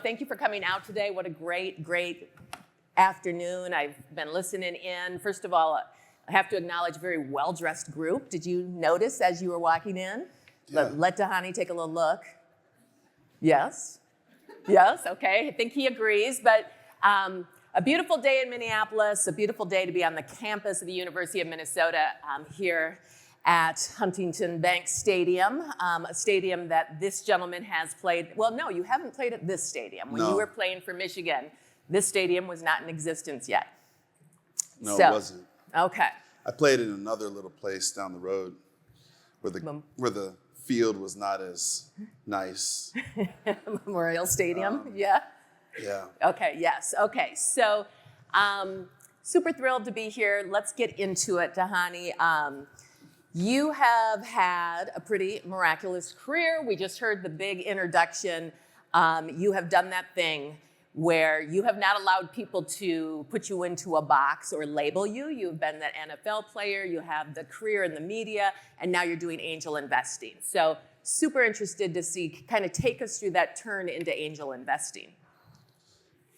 thank you for coming out today. What a great afternoon. I've been listening in. First of all, I have to acknowledge a very well-dressed group. Did you notice as you were walking in? Yeah. Let Dhani take a little look. Yes, okay. I think he agrees. But a beautiful day in Minneapolis, a beautiful day to be on the campus of the University of Minnesota here at Huntington Bank Stadium, a stadium that this gentleman has played. Well, no, you haven't played at this stadium. When you were playing for Michigan, this stadium was not in existence yet. No, it wasn't. Okay. I played in another little place down the road where the field was not as nice. Memorial Stadium, yeah? Yeah. Okay, yes. Okay, so super thrilled to be here. Let's get into it, Dhani. You have had a pretty miraculous career. We just heard the big introduction. You have done that thing where you have not allowed people to put you into a box or label you. You've been that NFL player, you have the career in the media, and now you're doing angel investing. So super interested to see, kind of take us through that turn into angel investing.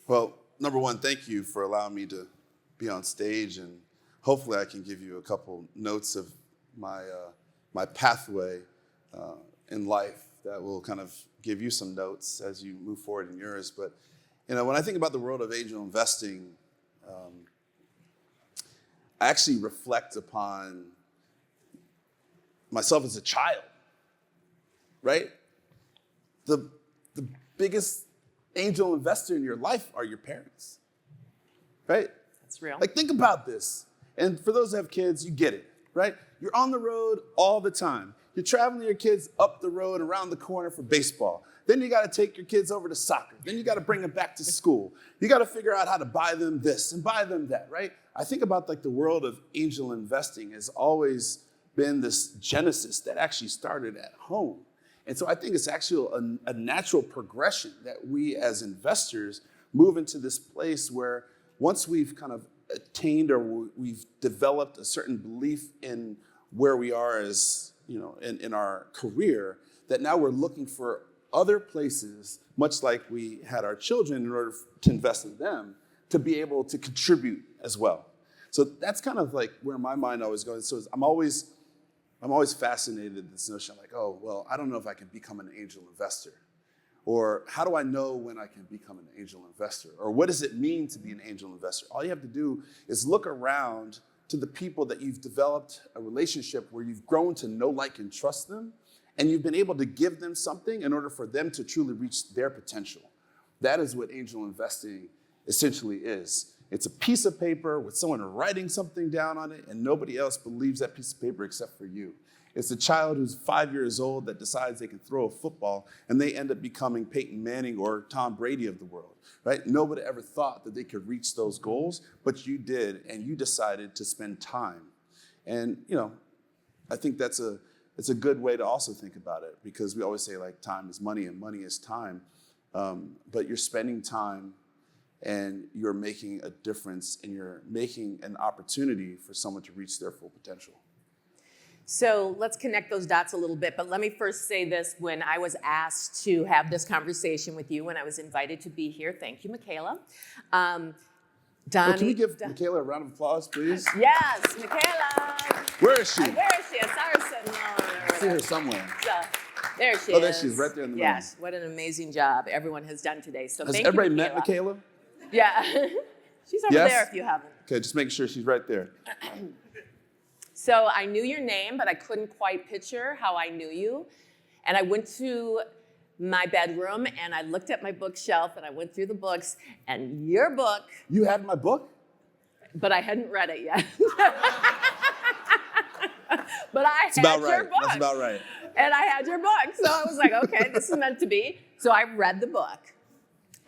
Well, number one, thank you for allowing me to be on stage, and hopefully I can give you a couple notes of my pathway in life that will kind of give you some notes as you move forward in yours. But when I think about the world of angel investing, I actually reflect upon myself as a child, right? The biggest angel investor in your life are your parents, right? That's real. Like, think about this. And for those that have kids, you get it, right? You're on the road all the time. You're traveling your kids up the road, around the corner for baseball. Then you got to take your kids over to soccer. Then you got to bring them back to school. You got to figure out how to buy them this and buy them that, right? I think about the world of angel investing has always been this genesis that actually started at home. And so I think it's actually a natural progression that we as investors move into this place where once we've kind of attained or we've developed a certain belief in where we are as, in our career, that now we're looking for other places, much like we had our children in order to invest in them, to be able to contribute as well. So that's kind of like where my mind always goes. So I'm always fascinated with this notion like, oh, well, I don't know if I can become an angel investor. Or how do I know when I can become an angel investor? Or what does it mean to be an angel investor? All you have to do is look around to the people that you've developed a relationship where you've grown to know, like, and trust them, and you've been able to give them something in order for them to truly reach their potential. That is what angel investing essentially is. It's a piece of paper with someone writing something down on it, and nobody else believes that piece of paper except for you. It's a child who's 5 years old that decides they can throw a football, and they end up becoming Peyton Manning or Tom Brady of the world, right? Nobody ever thought that they could reach those goals, but you did, and you decided to spend time. And, I think it's a good way to also think about it, because we always say, like, time is money and money is time. But you're spending time and you're making a difference and you're making an opportunity for someone to reach their full potential. So let's connect those dots a little bit. But let me first say this. When I was asked to have this conversation with you, when I was invited to be here, thank you, Michaela. Dhani, can we give Michaela a round of applause, please? Yes, Michaela. Where is she? Where is she? I saw her sitting I see her somewhere. So, there she is. Oh, there she is, right there in the room. Yes, what an amazing job everyone has done today. So has thank you, everybody Michaela. met Michaela? Yeah. She's over there if you haven't. Okay, just make sure she's right there. So I knew your name, but I couldn't quite picture how I knew you. And I went to my bedroom and I looked at my bookshelf and I went through the books, and your book. You had my book? But I hadn't read it yet. But I That's had about your right. book. That's about right. And I had your book. So I was like, okay, this is meant to be. So I read the book.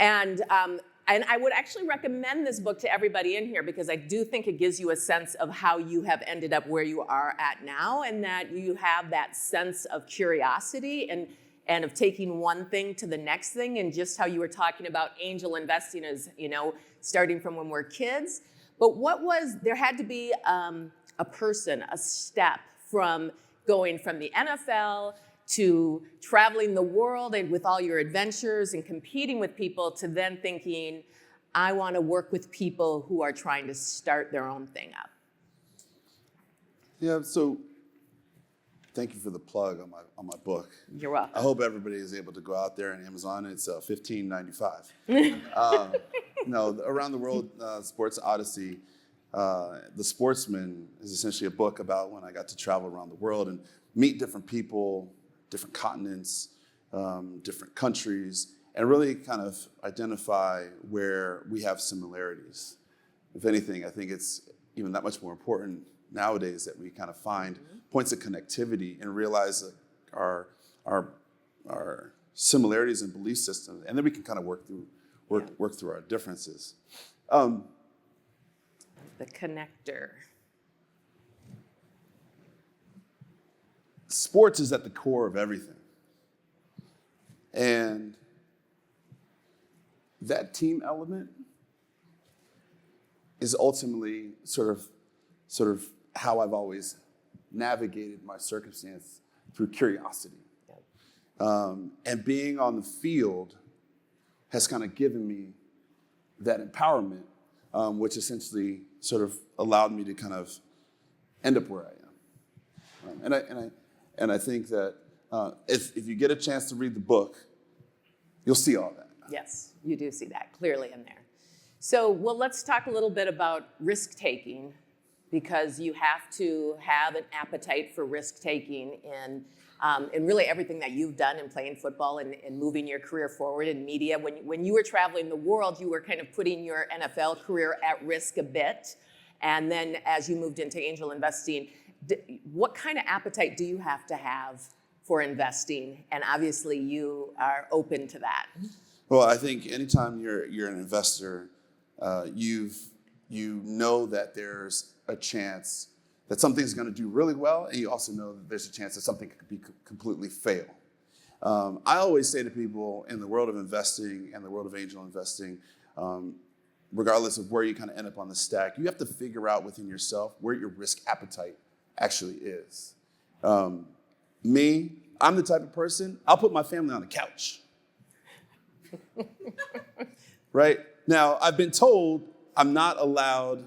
And I would actually recommend this book to everybody in here, because I do think it gives you a sense of how you have ended up where you are at now, and that you have that sense of curiosity and of taking one thing to the next thing, and just how you were talking about angel investing as, starting from when we're kids. But there had to be a step from going from the NFL to traveling the world and with all your adventures and competing with people to then thinking, I want to work with people who are trying to start their own thing up? Yeah, so thank you for the plug on my book. You're welcome. I hope everybody is able to go out there on Amazon. It's $15.95. No, Around the World Sports Odyssey. The Sportsman is essentially a book about when I got to travel around the world and meet different people, different continents, different countries, and really kind of identify where we have similarities. If anything, I think it's even that much more important nowadays that we kind of find points of connectivity and realize that our similarities and belief systems, and then we can kind of work through our differences. The connector. Sports is at the core of everything. And that team element is ultimately sort of how I've always navigated my circumstance, through curiosity. And being on the field has kind of given me that empowerment, which essentially sort of allowed me to kind of end up where I am. And I think that if you get a chance to read the book, you'll see all that. Yes, you do see that clearly in there. So, well, let's talk a little bit about risk-taking, because you have to have an appetite for risk-taking in really everything that you've done in playing football and moving your career forward in media. When you were traveling the world, you were kind of putting your NFL career at risk a bit. And then as you moved into angel investing, what kind of appetite do you have to have for investing? And obviously you are open to that. Well, I think anytime you're an investor, you know that there's a chance that something's going to do really well, and you also know that there's a chance that something could completely fail. I always say to people in the world of investing and the world of angel investing, regardless of where you kind of end up on the stack, you have to figure out within yourself where your risk appetite actually is. Me, I'm the type of person, I'll put my family on the couch. Right? Now, I've been told I'm not allowed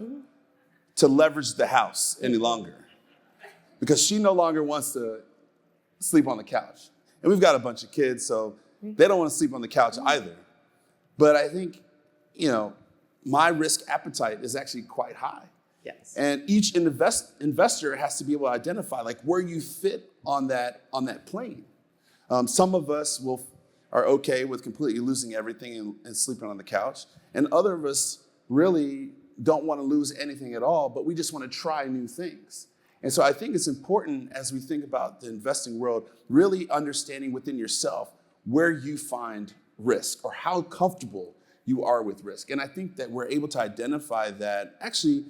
to leverage the house any longer because she no longer wants to sleep on the couch. And we've got a bunch of kids, so they don't want to sleep on the couch either. But I think, my risk appetite is actually quite high. Yes. And each investor has to be able to identify like where you fit on that plane. Some of us are okay with completely losing everything and sleeping on the couch. And other of us really don't want to lose anything at all, but we just want to try new things. And so I think it's important as we think about the investing world, really understanding within yourself where you find risk or how comfortable you are with risk. And I think that we're able to identify that actually,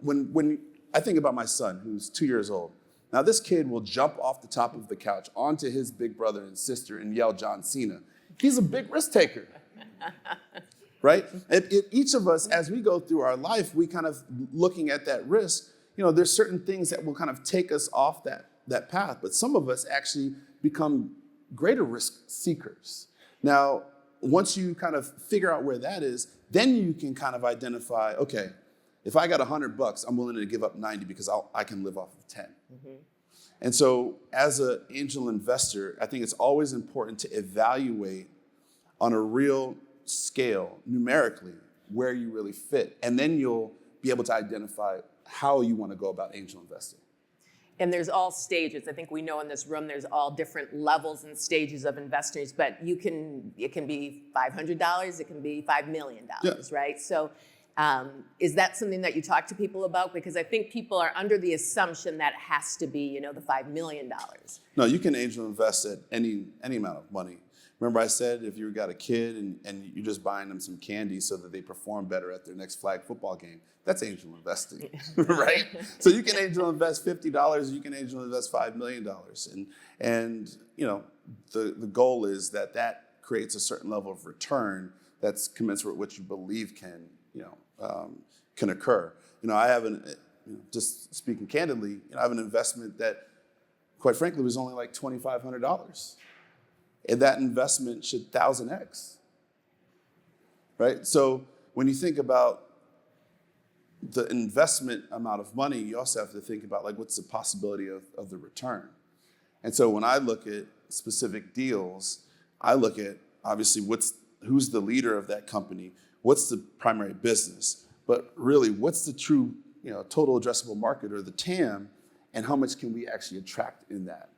when I think about my son, who's 2 years old. Now this kid will jump off the top of the couch onto his big brother and sister and yell John Cena. He's a big risk taker. Right? Each of us, as we go through our life, we kind of looking at that risk, there's certain things that will kind of take us off that path. But some of us actually become greater risk seekers. Now, once you kind of figure out where that is, then you can kind of identify, okay, if I got $100, I'm willing to give up 90 because I can live off of 10. Mm-hmm. And so as an angel investor, I think it's always important to evaluate on a real scale, numerically, where you really fit. And then you'll be able to identify how you want to go about angel investing. And there's all stages. I think we know in this room there's all different levels and stages of investors, but it can be $500, it can be $5 million, right? So is that something that you talk to people about? Because I think people are under the assumption that it has to be, the $5 million. No, you can angel invest at any amount of money. Remember I said if you've got a kid and you're just buying them some candy so that they perform better at their next flag football game, that's angel investing, right? So you can angel invest $50, you can angel invest $5 million. And the goal is that creates a certain level of return that's commensurate with what you believe can occur. I have just speaking candidly, I have an investment that quite frankly, was only like $2,500. And that investment should 1,000x, right? So when you think about the investment amount of money, you also have to think about like what's the possibility of the return. And so when I look at specific deals, I look at obviously who's the leader of that company, what's the primary business, but really what's the true total addressable market or the TAM, and how much can we actually attract in that.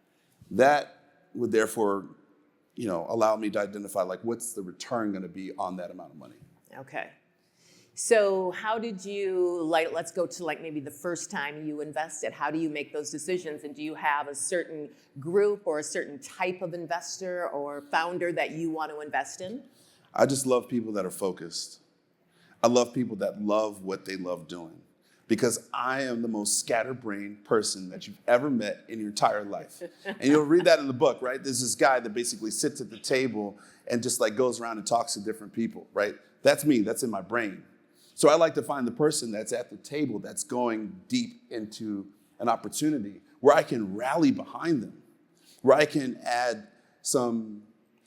That would therefore allow me to identify like what's the return going to be on that amount of money. Okay. So how did you, let's go to like maybe the first time you invested. How do you make those decisions? And do you have a certain group or a certain type of investor or founder that you want to invest in? I just love people that are focused. I love people that love what they love doing, because I am the most scatterbrained person that you've ever met in your entire life. And you'll read that in the book, right? There's this guy that basically sits at the table and just like goes around and talks to different people, right? That's me, that's in my brain. So I like to find the person that's at the table that's going deep into an opportunity where I can rally behind them, where I can add some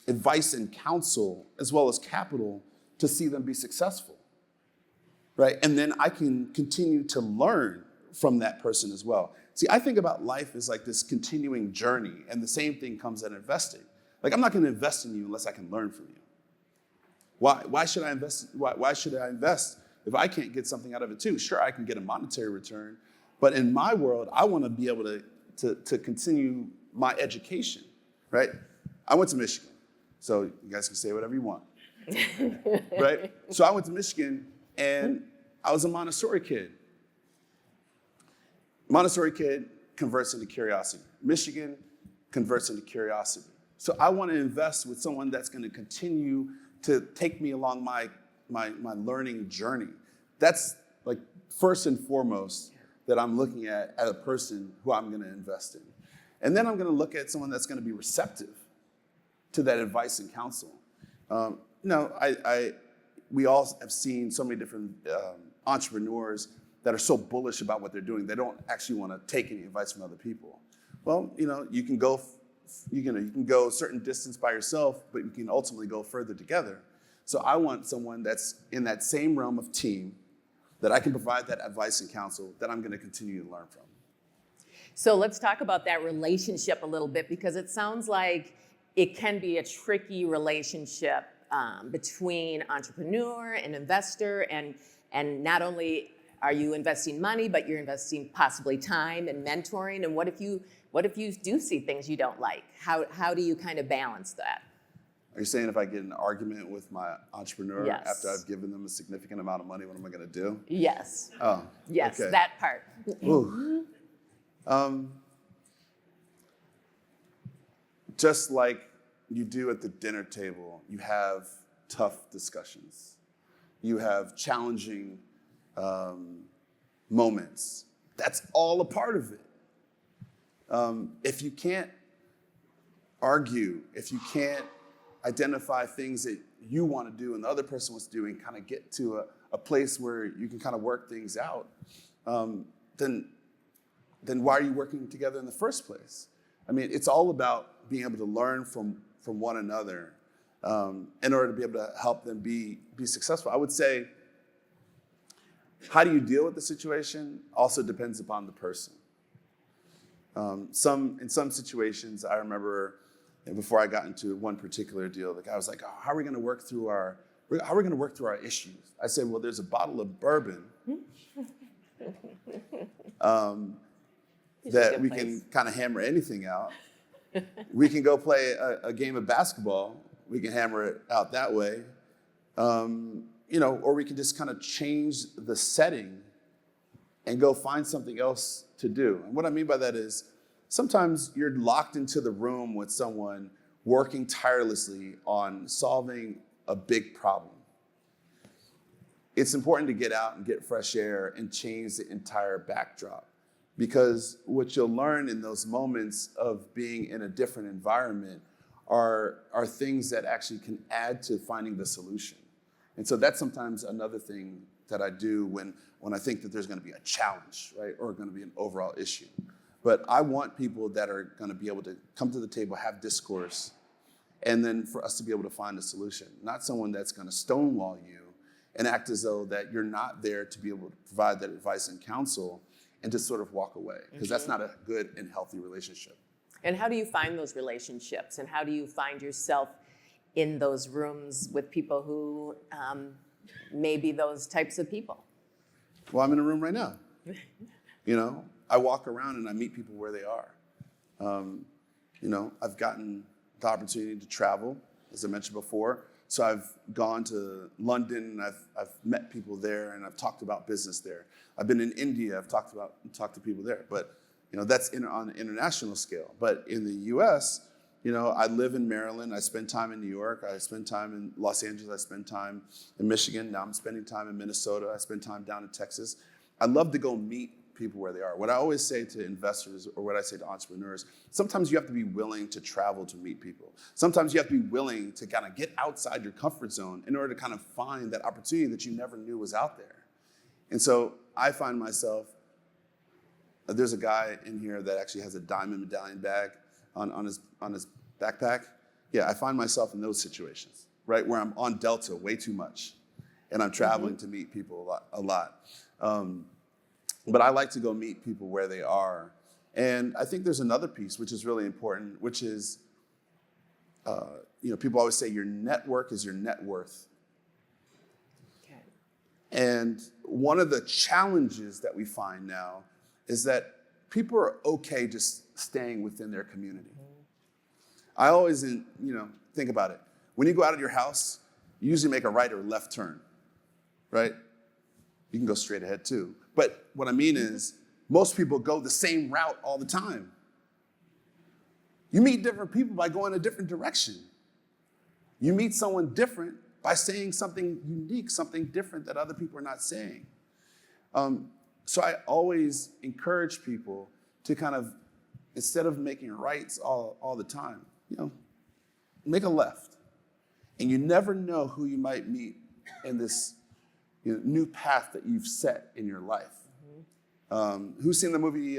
advice and counsel as well as capital to see them be successful, right? And then I can continue to learn from that person as well. See, I think about life as like this continuing journey, and the same thing comes at investing. Like, I'm not going to invest in you unless I can learn from you. Why should I invest? Why should I invest if I can't get something out of it too? Sure, I can get a monetary return, but in my world, I want to be able to continue my education, right? I went to Michigan, so you guys can say whatever you want, right? So I went to Michigan, and I was a Montessori kid. Montessori kid converts into curiosity. Michigan converts into curiosity. So I want to invest with someone that's going to continue to take me along my learning journey. That's like first and foremost that I'm looking at a person who I'm going to invest in. And then I'm going to look at someone that's going to be receptive to that advice and counsel. We all have seen so many different entrepreneurs that are so bullish about what they're doing, they don't actually want to take any advice from other people. Well, you can go a certain distance by yourself, but you can ultimately go further together. So I want someone that's in that same realm of team that I can provide that advice and counsel that I'm going to continue to learn from. So let's talk about that relationship a little bit, because it sounds like it can be a tricky relationship between entrepreneur and investor, and not only are you investing money, but you're investing possibly time and mentoring. And what if you do see things you don't like? How do you kind of balance that? Are you saying if I get in an argument with my entrepreneur Yes. after I've given them a significant amount of money, what am I going to do? Yes. Oh, yes, okay. that part. Ooh. Just like you do at the dinner table, you have tough discussions. You have challenging moments. That's all a part of it. If you can't argue, if you can't identify things that you want to do and the other person wants to do and kind of get to a place where you can kind of work things out, then why are you working together in the first place? I mean, it's all about being able to learn from one another in order to be able to help them be successful. I would say, how do you deal with the situation also depends upon the person. In some situations, I remember before I got into one particular deal, the guy was like, "Oh, how are we going to work through our issues?" I said, "Well, there's a bottle of bourbon that we can kind of hammer anything out. We can go play a game of basketball. We can hammer it out that way, or we can just kind of change the setting and go find something else to do." And what I mean by that is, sometimes you're locked into the room with someone working tirelessly on solving a big problem. It's important to get out and get fresh air and change the entire backdrop, because what you'll learn in those moments of being in a different environment are things that actually can add to finding the solution. And so that's sometimes another thing that I do when I think that there's going to be a challenge, right, or going to be an overall issue. But I want people that are going to be able to come to the table, have discourse, and then for us to be able to find a solution. Not someone that's going to stonewall you and act as though that you're not there to be able to provide that advice and counsel and to sort of walk away, because that's not a good and healthy relationship. And how do you find those relationships? And how do you find yourself in those rooms with people who may be those types of people? Well, I'm in a room right now. You know, I walk around and I meet people where they are. You know, I've gotten the opportunity to travel, as I mentioned before. So I've gone to London and I've met people there and I've talked about business there. I've been in India, I've talked to people there. But, you know, that's on an international scale. But in the US, you know, I live in Maryland, I spend time in New York, I spend time in Los Angeles, I spend time in Michigan, now I'm spending time in Minnesota, I spend time down in Texas. I love to go meet people where they are. What I always say to investors, or what I say to entrepreneurs, sometimes you have to be willing to travel to meet people. Sometimes you have to be willing to kind of get outside your comfort zone in order to kind of find that opportunity that you never knew was out there. And so I find myself, there's a guy in here that actually has a diamond medallion bag on his backpack. Yeah, I find myself in those situations, right? Where I'm on Delta way too much and I'm traveling to meet people a lot. But I like to go meet people where they are. And I think there's another piece which is really important, which is, you know, people always say your network is your net worth. Okay. And one of the challenges that we find now is that people are okay just staying within their community. I always, you know, think about it. When you go out of your house, you usually make a right or left turn, right? You can go straight ahead too. But what I mean is, most people go the same route all the time. You meet different people by going a different direction. You meet someone different by saying something unique, something different that other people are not saying. So I always encourage people to kind of, instead of making rights all the time, you know, make a left. And you never know who you might meet in this, you know, new path that you've set in your life. Who's seen the movie,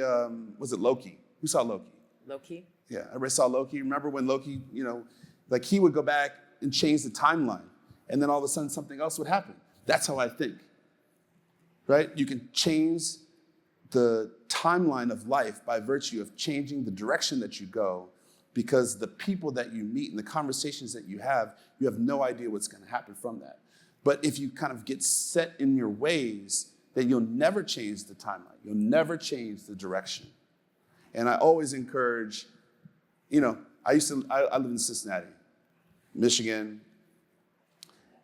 was it Loki? Who saw Loki? Loki? Yeah, everybody saw Loki. Remember when Loki, you know, like he would go back and change the timeline, and then all of a sudden something else would happen. That's how I think, right? You can change the timeline of life by virtue of changing the direction that you go, because the people that you meet and the conversations that you have no idea what's going to happen from that. But if you kind of get set in your ways, then you'll never change the timeline. You'll never change the direction. And I always encourage, you know, I live in Cincinnati, Michigan.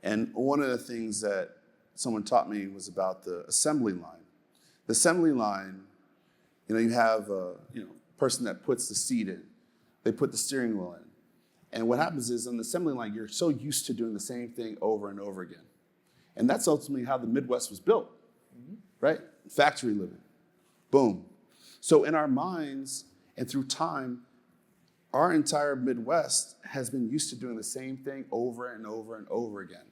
And one of the things that someone taught me was about the assembly line. The assembly line, you know, you have a person that puts the seat in. They put the steering wheel in. And what happens is on the assembly line, you're so used to doing the same thing over and over again. And that's ultimately how the Midwest was built, right? Factory living, boom. So in our minds and through time, our entire Midwest has been used to doing the same thing over and over and over again.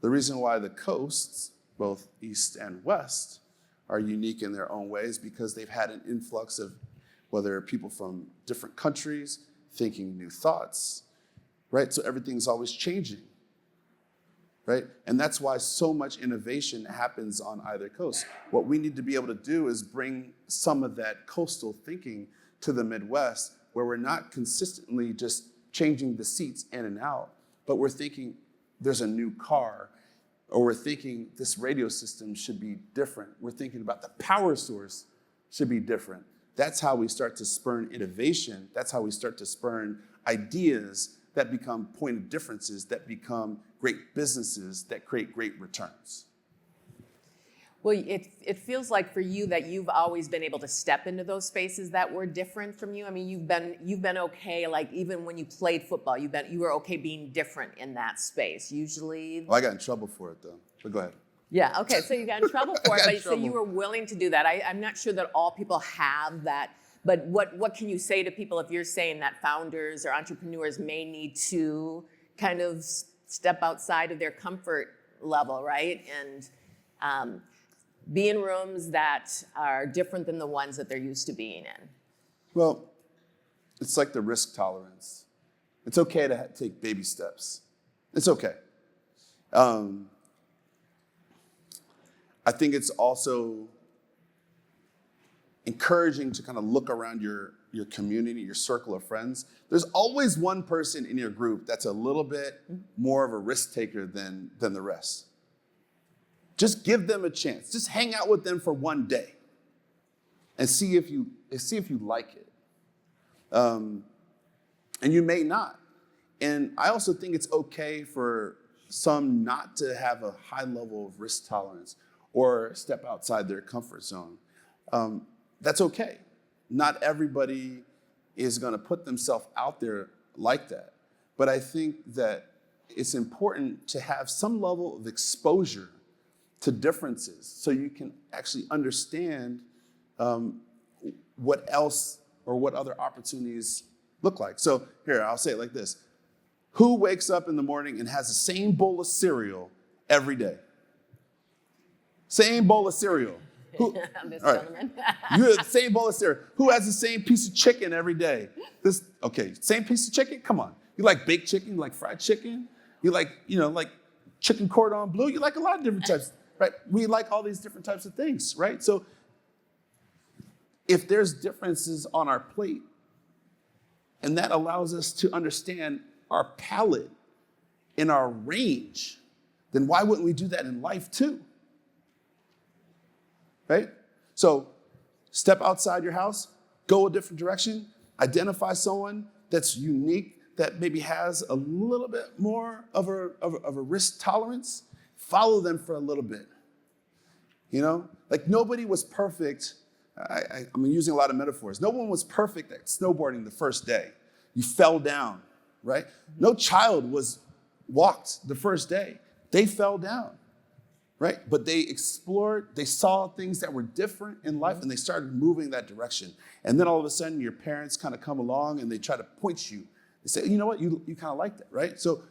The reason why the coasts, both East and West, are unique in their own ways because they've had an influx of whether people from different countries thinking new thoughts, right? So everything's always changing, right? And that's why so much innovation happens on either coast. What we need to be able to do is bring some of that coastal thinking to the Midwest, where we're not consistently just changing the seats in and out, but we're thinking there's a new car, or we're thinking this radio system should be different. We're thinking about the power source should be different. That's how we start to spurn innovation. That's how we start to spurn ideas that become point of differences, that become great businesses, that create great returns. Well, it feels like for you that you've always been able to step into those spaces that were different from you. I mean, you've been okay. Like even when you played football, you were okay being different in that space. Usually, Well, I got in trouble for it though. But go ahead. yeah. Okay. So you got in trouble for it, got in but so trouble. you were willing to do that. I'm not sure that all people have that. But what can you say to people if you're saying that founders or entrepreneurs may need to kind of step outside of their comfort level, right? And be in rooms that are different than the ones that they're used to being in? Well, it's like the risk tolerance. It's okay to take baby steps. It's okay. I think it's also encouraging to kind of look around your community, your circle of friends. There's always one person in your group that's a little bit more of a risk taker than the rest. Just give them a chance. Just hang out with them for one day and see if you like it. And you may not. And I also think it's okay for some not to have a high level of risk tolerance or step outside their comfort zone. That's okay. Not everybody is going to put themselves out there like that. But I think that it's important to have some level of exposure to differences so you can actually understand what else or what other opportunities look like. So here, I'll say it like this. Who wakes up in the morning and has the same bowl of cereal every day? Same bowl of cereal. Who, This all right. gentleman. You have the same bowl of cereal. Who has the same piece of chicken every day? Same piece of chicken? Come on. You like baked chicken? You like fried chicken? You like, like chicken cordon bleu? You like a lot of different types, right? We like all these different types of things, right? So if there's differences on our plate, and that allows us to understand our palate and our range, then why wouldn't we do that in life too? Right? So step outside your house, go a different direction, identify someone that's unique, that maybe has a little bit more of a risk tolerance, follow them for a little bit. Like nobody was perfect. I'm using a lot of metaphors. No one was perfect at snowboarding the first day. You fell down, right? No child walked the first day. They fell down, right? But they explored, they saw things that were different in life, and they started moving that direction. And then all of a sudden, your parents kind of come along and they try to point you. They say, you know what, you kind of like that, right? So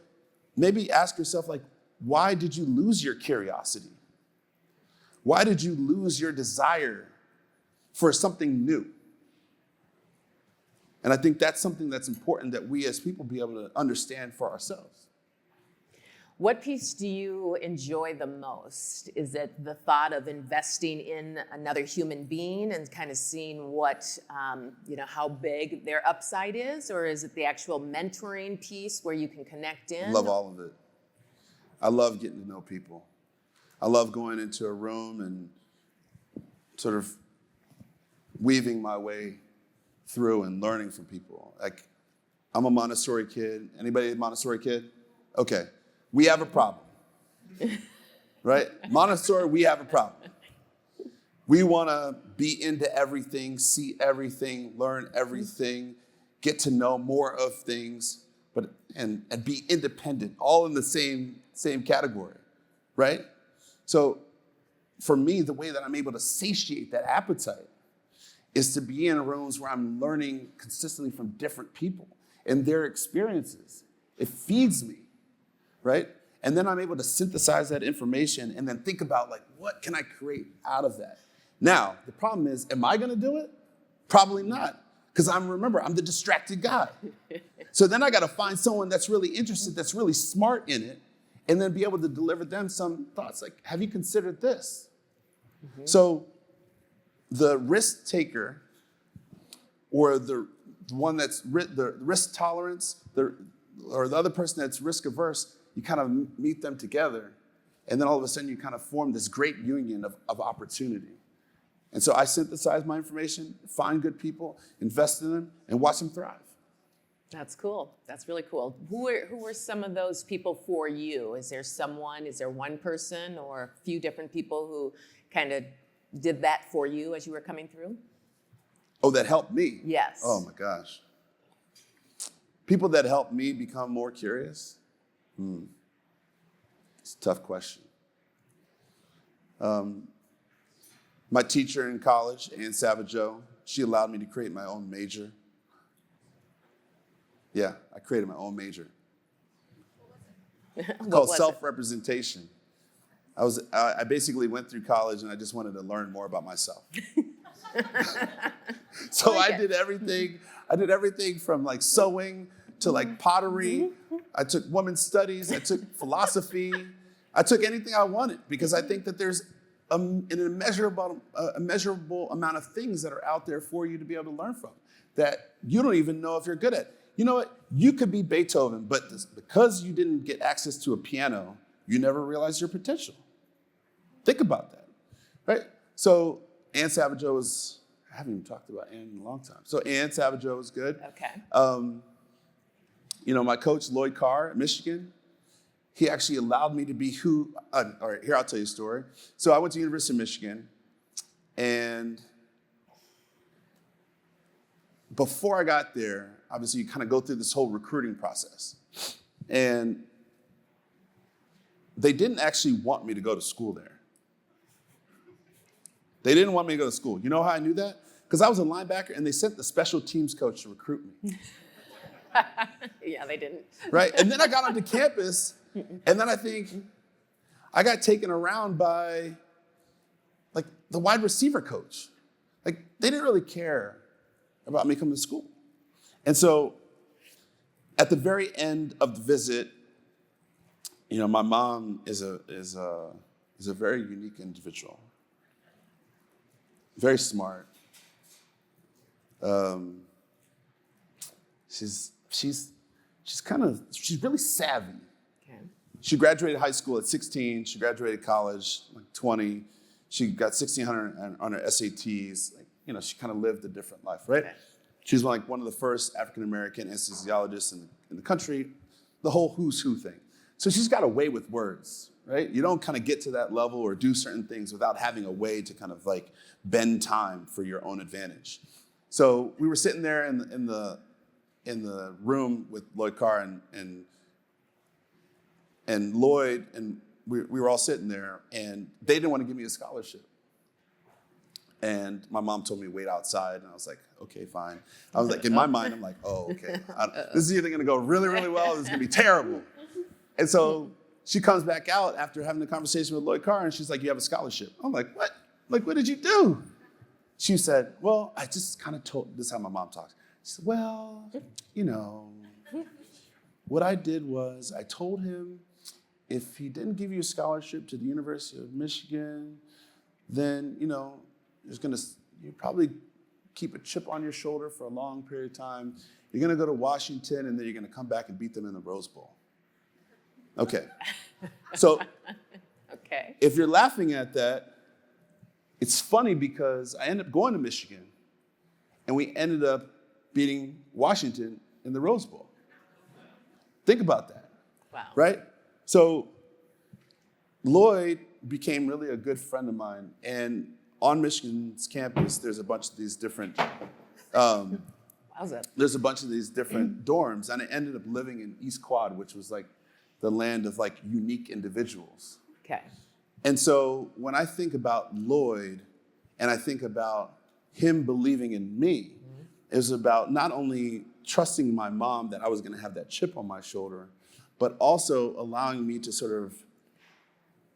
maybe ask yourself, like, why did you lose your curiosity? Why did you lose your desire for something new? And I think that's something that's important that we as people be able to understand for ourselves. What piece do you enjoy the most? Is it the thought of investing in another human being and kind of seeing what, how big their upside is? Or is it the actual mentoring piece where you can connect in? I love all of it. I love getting to know people. I love going into a room and sort of weaving my way through and learning from people. Like, I'm a Montessori kid. Anybody a Montessori kid? Okay. We have a problem, right? Montessori, we have a problem. We want to be into everything, see everything, learn everything, get to know more of things, and be independent, all in the same category, right? So for me, the way that I'm able to satiate that appetite is to be in rooms where I'm learning consistently from different people and their experiences. It feeds me. Right? And then I'm able to synthesize that information and then think about, like, what can I create out of that? Now, the problem is, am I going to do it? Probably not, because I'm the distracted guy. So then I got to find someone that's really interested, that's really smart in it, and then be able to deliver them some thoughts like, have you considered this? Mm-hmm. So the risk taker, or the one that's the risk tolerance, or the other person that's risk averse, you kind of meet them together, and then all of a sudden you kind of form this great union of opportunity. And so I synthesize my information, find good people, invest in them, and watch them thrive. That's cool. That's really cool. Who were some of those people for you? Is there one person or a few different people who kind of did that for you as you were coming through? Oh, that helped me? Yes. Oh my gosh. People that helped me become more curious? It's a tough question. My teacher in college, Ann Savageau, she allowed me to create my own major. Yeah, I created my own major. It's called self-representation. I basically went through college and I just wanted to learn more about myself. So like I did everything. I did everything from like sewing to like pottery. I took women's studies. I took philosophy. I took anything I wanted because I think that there's an immeasurable amount of things that are out there for you to be able to learn from that you don't even know if you're good at. You know what? You could be Beethoven, but because you didn't get access to a piano, you never realized your potential. Think about that, right? So Ann Savageau was, I haven't even talked about Ann in a long time. So Ann Savageau was good. Okay. My coach, Lloyd Carr at Michigan, he actually allowed me to be who, all right, here, I'll tell you a story. So I went to University of Michigan, and before I got there, obviously you kind of go through this whole recruiting process. And they didn't actually want me to go to school there. They didn't want me to go to school. You know how I knew that? Because I was a linebacker, and they sent the special teams coach to recruit me. Yeah, they didn't. Right? And then I got onto campus, and then I think I got taken around by like the wide receiver coach. Like they didn't really care about me coming to school. And so at the very end of the visit, my mom is a very unique individual. Very smart. She's really savvy. Okay. She graduated high school at 16. She graduated college like 20. She got 1,600 on her SATs. She kind of lived a different life, right? Okay. She's like one of the first African-American anesthesiologists in the country, the whole who's who thing. So she's got a way with words, right? You don't kind of get to that level or do certain things without having a way to kind of like bend time for your own advantage. So we were sitting there in the room with Lloyd Carr and Lloyd, and we were all sitting there, and they didn't want to give me a scholarship. And my mom told me to wait outside, and I was like, okay, fine. I was like, in my mind, I'm like, oh, okay. This is either going to go really, really well, or this is going to be terrible. And so she comes back out after having a conversation with Lloyd Carr, and she's like, you have a scholarship. I'm like, what? Like, what did you do? She said, well, I just kind of told, this is how my mom talks. She said, well, what I did was I told him if he didn't give you a scholarship to the University of Michigan, then, you probably keep a chip on your shoulder for a long period of time. You're going to go to Washington, and then you're going to come back and beat them in the Rose Bowl. Okay. So Okay. if you're laughing at that, it's funny because I ended up going to Michigan, and we ended up beating Washington in the Rose Bowl. Think about that. Wow. Right? So Lloyd became really a good friend of mine, and on Michigan's campus, there's a bunch of these different dorms, and I ended up living in East Quad, which was like the land of like unique individuals. Okay. And so when I think about Lloyd, and I think about him believing in me, it was about not only trusting my mom that I was going to have that chip on my shoulder, but also allowing me to sort of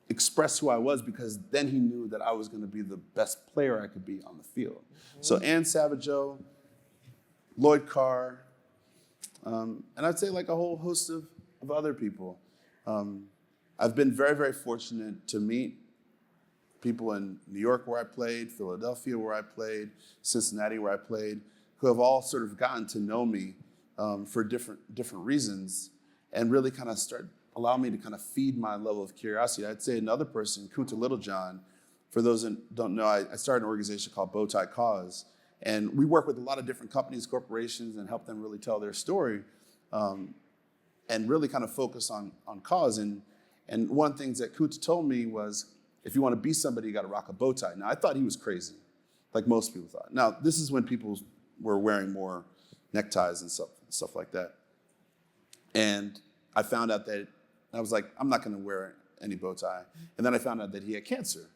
express who I was, because then he knew that I was going to be the best player I could be on the field. So Ann Savageau, Lloyd Carr, and I'd say like a whole host of other people. I've been very, very fortunate to meet people in New York where I played, Philadelphia where I played, Cincinnati where I played, who have all sort of gotten to know me for different reasons, and really kind of allow me to kind of feed my level of curiosity. I'd say another person, Kunta Littlejohn, for those that don't know, I started an organization called Bowtie Cause, and we work with a lot of different companies, corporations, and help them really tell their story, and really kind of focus on cause. And one of the things that Kunta told me was, if you want to be somebody, you got to rock a bow tie. Now, I thought he was crazy, like most people thought. Now, this is when people were wearing more neckties and stuff like that. And I found out that, I was like, I'm not going to wear any bow tie. And then I found out that he had cancer.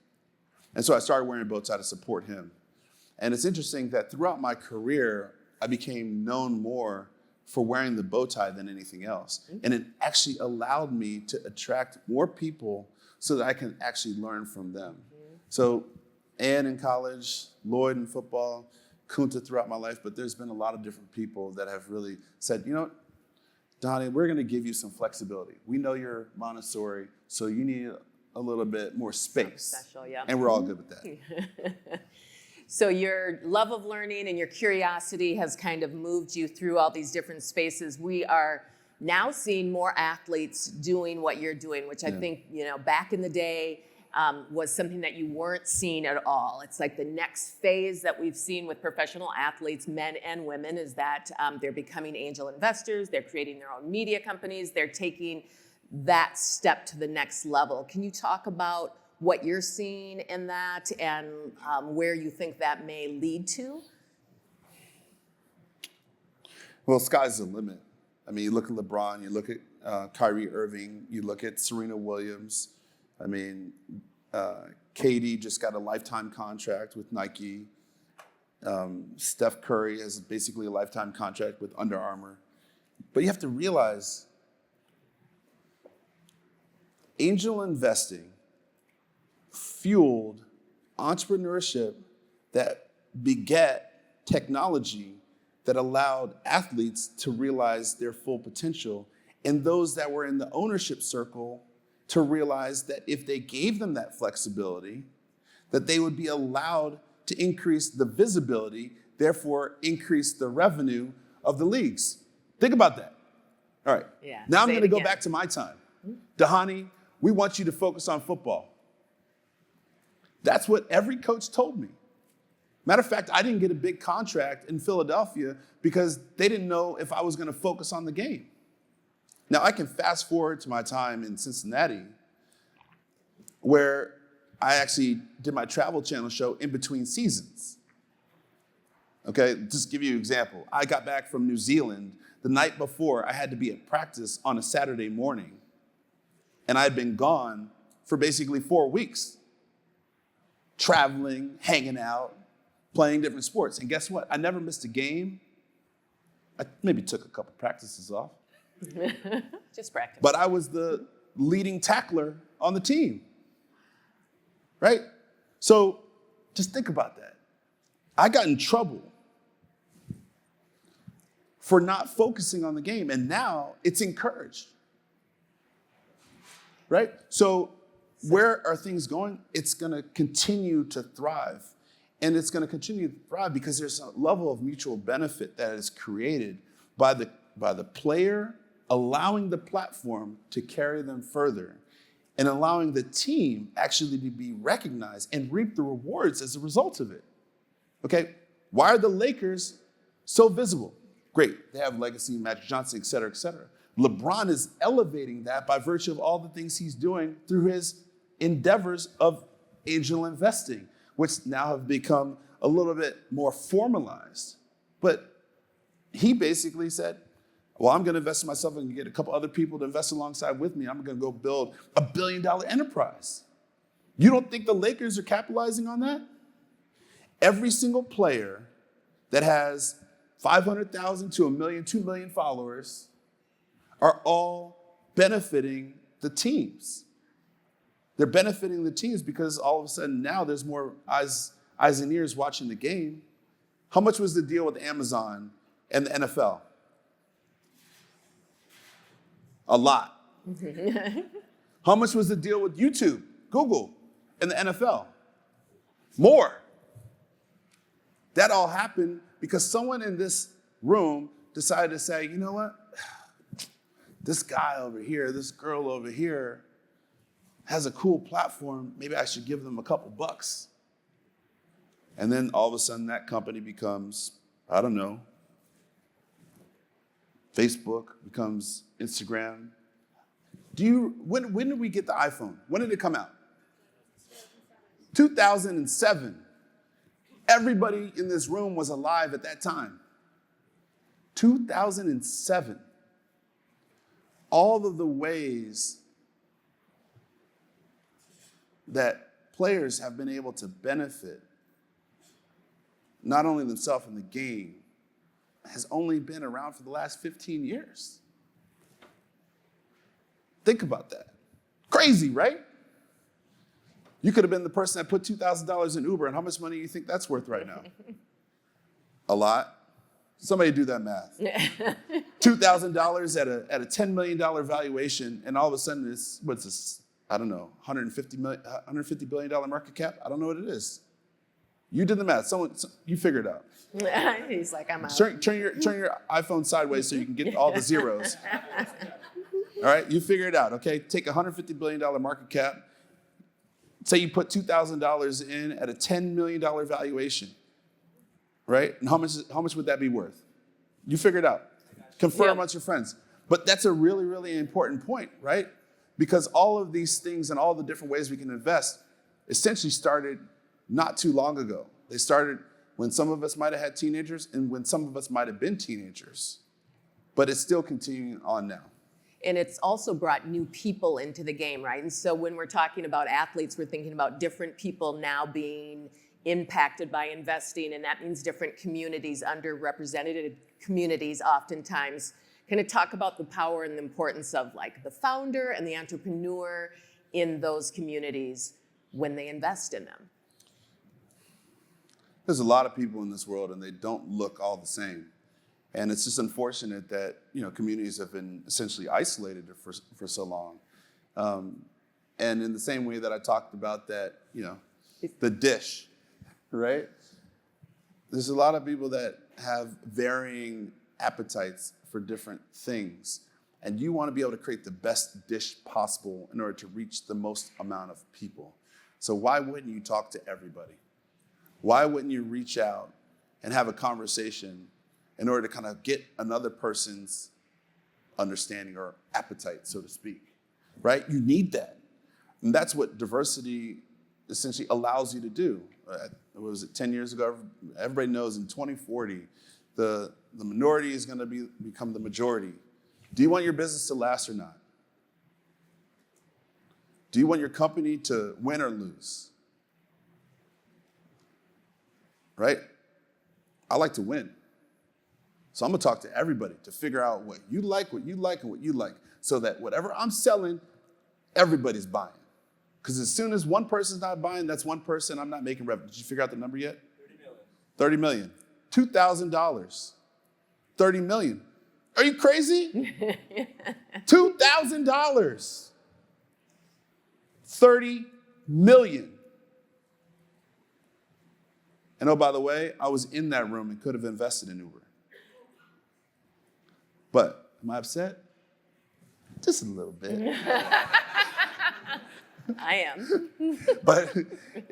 And so I started wearing a bow tie to support him. And it's interesting that throughout my career, I became known more for wearing the bow tie than anything else. And it actually allowed me to attract more people so that I can actually learn from them. So Ann in college, Lloyd in football, Kunta throughout my life, but there's been a lot of different people that have really said, you know what, Dhani, we're going to give you some flexibility. We know you're Montessori, so you need a little bit more space. Special, yeah. And we're all good with that. So your love of learning and your curiosity has kind of moved you through all these different spaces. We are now seeing more athletes doing what you're doing, which I think, back in the day was something that you weren't seeing at all. It's like the next phase that we've seen with professional athletes, men and women, is that they're becoming angel investors. They're creating their own media companies. They're taking that step to the next level. Can you talk about what you're seeing in that and where you think that may lead to? Well, sky's the limit. I mean, you look at LeBron, you look at Kyrie Irving, you look at Serena Williams. I mean, Katie just got a lifetime contract with Nike. Steph Curry has basically a lifetime contract with Under Armour. But you have to realize, angel investing fueled entrepreneurship that begat technology that allowed athletes to realize their full potential, and those that were in the ownership circle to realize that if they gave them that flexibility, that they would be allowed to increase the visibility, therefore increase the revenue of the leagues. Think about that. All right. Yeah, now I'm going to go back to my time. Dhani, we want you to focus on football. That's what every coach told me. Matter of fact, I didn't get a big contract in Philadelphia because they didn't know if I was going to focus on the game. Now, I can fast forward to my time in Cincinnati, where I actually did my Travel Channel show in between seasons. Okay, just give you an example. I got back from New Zealand the night before. I had to be at practice on a Saturday morning, and I had been gone for basically 4 weeks, traveling, hanging out, playing different sports. And guess what? I never missed a game. I maybe took a couple practices off. Just practice. But I was the leading tackler on the team, right? So just think about that. I got in trouble for not focusing on the game, and now it's encouraged, right? So where are things going? It's going to continue to thrive. And it's going to continue to thrive because there's a level of mutual benefit that is created by the player allowing the platform to carry them further and allowing the team actually to be recognized and reap the rewards as a result of it. Okay, why are the Lakers so visible? Great, they have legacy, Magic Johnson, et cetera, et cetera. LeBron is elevating that by virtue of all the things he's doing through his endeavors of angel investing, which now have become a little bit more formalized. But he basically said, well, I'm going to invest in myself and get a couple other people to invest alongside with me. I'm going to go build $1 billion enterprise. You don't think the Lakers are capitalizing on that? Every single player that has 500,000 to 1 million, 2 million followers are all benefiting the teams. They're benefiting the teams because all of a sudden now there's more eyes and ears watching the game. How much was the deal with Amazon and the NFL? A lot. How much was the deal with YouTube, Google, and the NFL? More. That all happened because someone in this room decided to say, you know what? This guy over here, this girl over here has a cool platform. Maybe I should give them a couple bucks. And then all of a sudden that company becomes, I don't know, Facebook, becomes Instagram. When did we get the iPhone? When did it come out? 2007. Everybody in this room was alive at that time. 2007. All of the ways that players have been able to benefit, not only themselves in the game, has only been around for the last 15 years. Think about that. Crazy, right? You could have been the person that put $2,000 in Uber, and how much money do you think that's worth right now? A lot? Somebody do that math. $2,000 at a $10 million valuation, and all of a sudden it's, what's this, I don't know, $150 billion market cap? I don't know what it is. You did the math. You figure it out. He's like, I'm out. Turn your iPhone sideways so you can get all the zeros. All right, you figure it out, okay? Take a $150 billion market cap. Say you put $2,000 in at a $10 million valuation, right? And how much would that be worth? You figure it out. Confer amongst your friends. But that's a really, really important point, right? Because all of these things and all the different ways we can invest essentially started not too long ago. They started when some of us might have had teenagers and when some of us might have been teenagers. But it's still continuing on now. And it's also brought new people into the game, right? And so when we're talking about athletes, we're thinking about different people now being impacted by investing, and that means different communities, underrepresented communities oftentimes. Kind of talk about the power and the importance of like the founder and the entrepreneur in those communities when they invest in them. There's a lot of people in this world and they don't look all the same. And it's just unfortunate that, communities have been essentially isolated for so long. And in the same way that I talked about that, the dish, right? There's a lot of people that have varying appetites for different things. And you want to be able to create the best dish possible in order to reach the most amount of people. So why wouldn't you talk to everybody? Why wouldn't you reach out and have a conversation in order to kind of get another person's understanding or appetite, so to speak, right? You need that. And that's what diversity essentially allows you to do. What was it, 10 years ago? Everybody knows in 2040, the minority is going to become the majority. Do you want your business to last or not? Do you want your company to win or lose? Right? I like to win. So I'm going to talk to everybody to figure out what you like, and what you like, so that whatever I'm selling, everybody's buying. Because as soon as one person's not buying, that's one person I'm not making revenue. Did you figure out the number yet? 30 million. $2,000. 30 million. Are you crazy? $2,000. 30 million. And oh, by the way, I was in that room and could have invested in Uber. But am I upset? Just a little bit. I am. But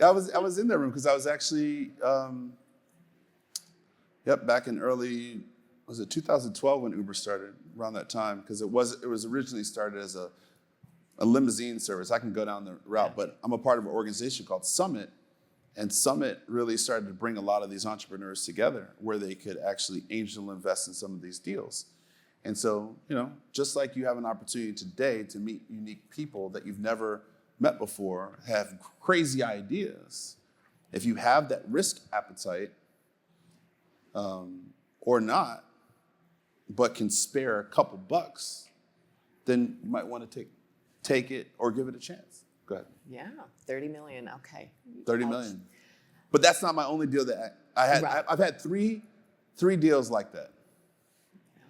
I was in that room because I was actually, back in early, was it 2012 when Uber started, around that time? Because it was originally started as a limousine service. I can go down the route, but I'm a part of an organization called Summit. And Summit really started to bring a lot of these entrepreneurs together where they could actually angel invest in some of these deals. And so, just like you have an opportunity today to meet unique people that you've never met before, have crazy ideas, if you have that risk appetite or not, but can spare a couple bucks, then you might want to take it or give it a chance. Go ahead. Yeah, 30 million, okay. 30 million. But that's not my only deal that I had. Right. I've had three deals like that.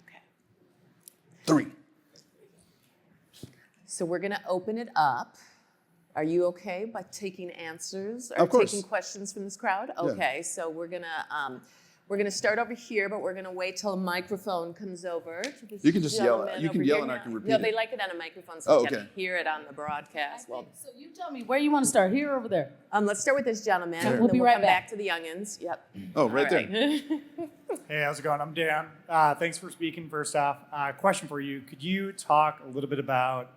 Okay. 3. So we're going to open it up. Are you okay by taking answers or Of course. taking questions from this crowd? Okay, so we're gonna start over here, but we're gonna wait till a microphone comes over to this You can just yell. gentleman You can over yell here. and I can repeat No, it. they like it on a microphone so you okay. can hear it on the broadcast. Well, So you tell me where you want to start, here or over there? let's start with this gentleman, Sure. and We'll then be we'll right come back. back to the youngins. Yep. Oh, right All there. Hey, how's it going? I'm Dan. Thanks for speaking first off. Question for you. Could you talk a little bit about,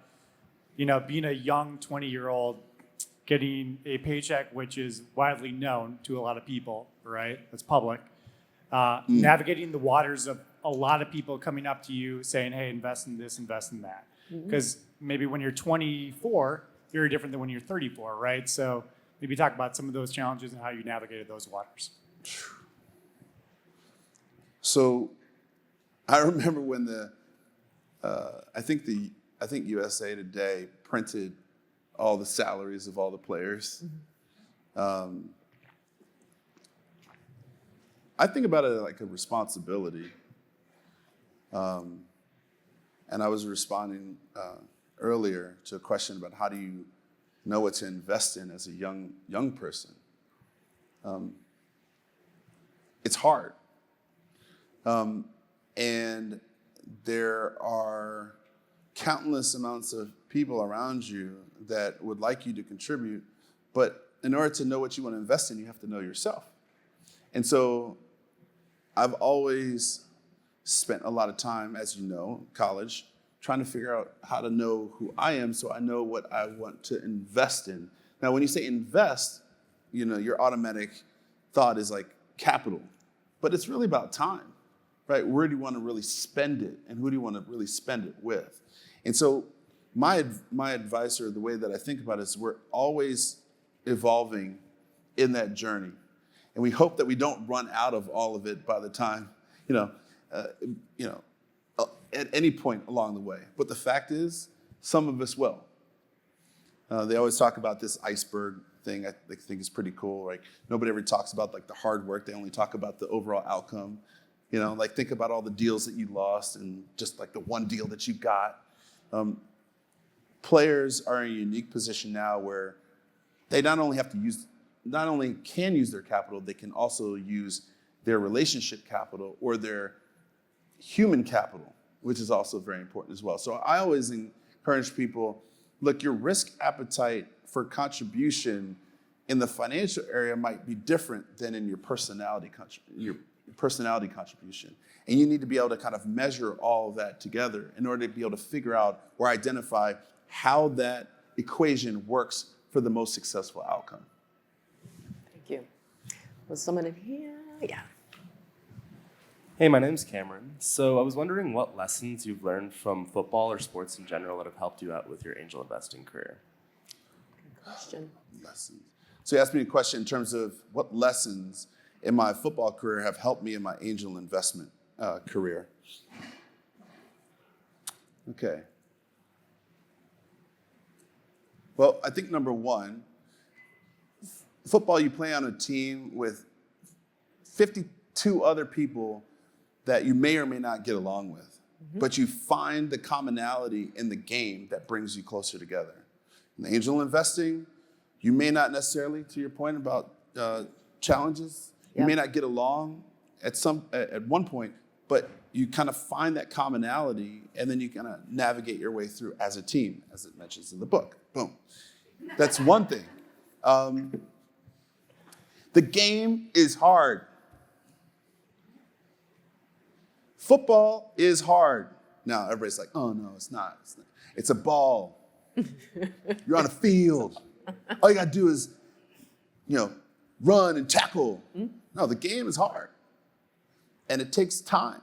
being a young 20-year-old, getting a paycheck which is widely known to a lot of people, right? That's public. Navigating the waters of a lot of people coming up to you saying, hey, invest in this, invest in that. Because maybe when you're 24, very different than when you're 34, right? So maybe talk about some of those challenges and how you navigated those waters. So I remember when I think USA Today printed all the salaries of all the players. I think about it like a responsibility. And I was responding earlier to a question about how do you know what to invest in as a young person. It's hard. And there are countless amounts of people around you that would like you to contribute, but in order to know what you want to invest in, you have to know yourself. And so I've always spent a lot of time, as you know, college, trying to figure out how to know who I am so I know what I want to invest in. Now, when you say invest, your automatic thought is like capital, but it's really about time, right? Where do you want to really spend it, and who do you want to really spend it with? And so my advice, or the way that I think about it, is we're always evolving in that journey. And we hope that we don't run out of all of it by the time, at any point along the way. But the fact is, some of us will. They always talk about this iceberg thing. I think it's pretty cool. Like, nobody ever talks about like the hard work. They only talk about the overall outcome. Like, think about all the deals that you lost and just like the one deal that you got. Players are in a unique position now where they not only can use their capital, they can also use their relationship capital or their human capital, which is also very important as well. So I always encourage people, look, your risk appetite for contribution in the financial area might be different than in your personality contribution. And you need to be able to kind of measure all of that together in order to be able to figure out or identify how that equation works for the most successful outcome. Thank you. Was someone in here? Yeah. Hey, my name's Cameron. So I was wondering what lessons you've learned from football or sports in general that have helped you out with your angel investing career. Good question. Lessons. So you asked me a question in terms of what lessons in my football career have helped me in my angel investment career. Okay. Well, I think number one, football, you play on a team with 52 other people that you may or may not get along with, but you find the commonality in the game that brings you closer together. In angel investing, you may not necessarily, to your point about challenges, you may not get along at one point, but you kind of find that commonality, and then you kind of navigate your way through as a team, as it mentions in the book. Boom. That's one thing. The game is hard. Football is hard. Now, everybody's like, oh, no, it's not. It's a ball. You're on a field. All you got to do is, run and tackle. No, the game is hard. And it takes time.